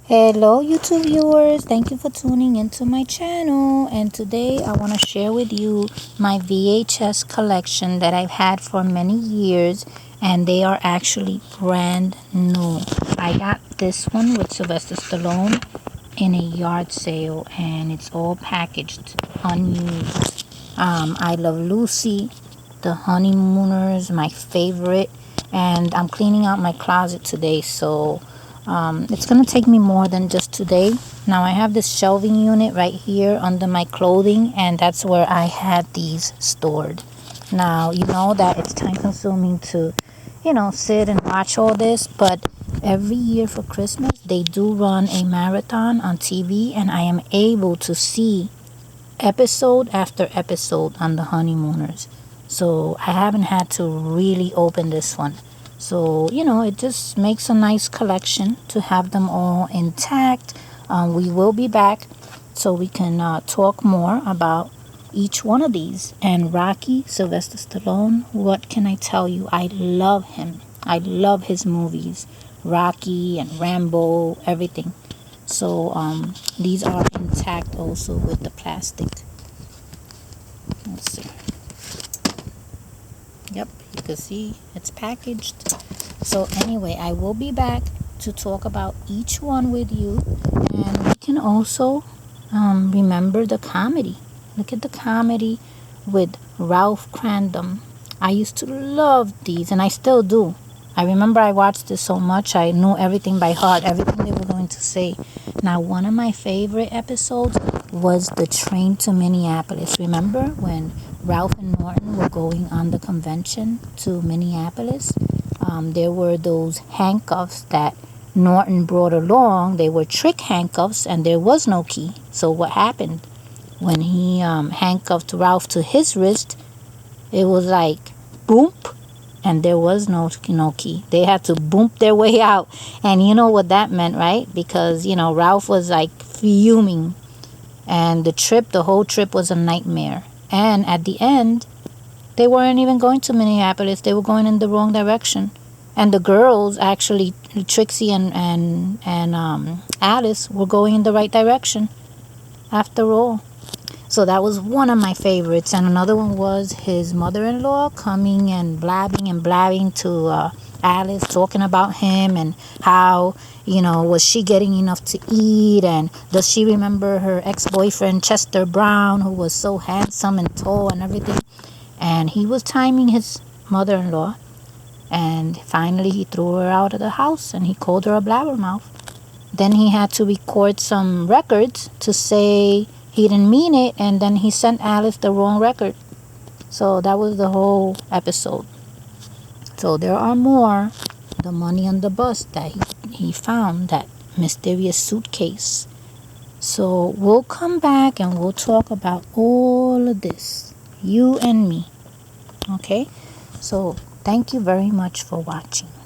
Hello YouTube viewers, thank you for tuning into my channel, and today I want to share with you my VHS collection that I've had for many years, and they are actually brand new. I got this one with Sylvester Stallone in a yard sale, and it's all packaged unused. I Love Lucy, The Honeymooners, my favorite, and I'm cleaning out my closet today, so it's gonna take me more than just today. Now I have this shelving unit right here under my clothing, and that's where I had these stored. Now you know that it's time consuming to sit and watch all this, but every year for Christmas they do run a marathon on TV, and I am able to see episode after episode on the Honeymooners. So I haven't had to really open this one. So, it just makes a nice collection to have them all intact. We will be back so we can talk more about each one of these. And Rocky, Sylvester Stallone, what can I tell you? I love him. I love his movies. Rocky and Rambo, everything. So these are intact also with the plastic. Let's see. Yep, you can see it's packaged. So anyway, I will be back to talk about each one with you, and we can also remember the comedy. Look at the comedy with Ralph Crandom. I used to love these, and I still do. I remember I watched this so much, I knew everything by heart, everything they were going to say. Now, one of my favorite episodes was the train to Minneapolis. Remember when Ralph and Norton were going on the convention to Minneapolis? There were those handcuffs that Norton brought along. They were trick handcuffs, and there was no key. So what happened? When he handcuffed Ralph to his wrist, it was like boom, and there was no key. They had to boom their way out, and you know what that meant, right? Because Ralph was like fuming, and the whole trip was a nightmare. And at the end, they weren't even going to Minneapolis. They were going in the wrong direction, and the girls, actually Trixie and Alice, were going in the right direction after all. So that was one of my favorites. And another one was his mother-in-law coming and blabbing to Alice, talking about him and how, was she getting enough to eat, and does she remember her ex-boyfriend Chester Brown, who was so handsome and tall and everything. And he was timing his mother-in-law, and finally he threw her out of the house, and he called her a blabbermouth. Then he had to record some records to say he didn't mean it, and then he sent Alice the wrong record. So that was the whole episode. So there are more. The money on the bus that he found, that mysterious suitcase. So we'll come back and we'll talk about all of this, you and me. Okay? So thank you very much for watching.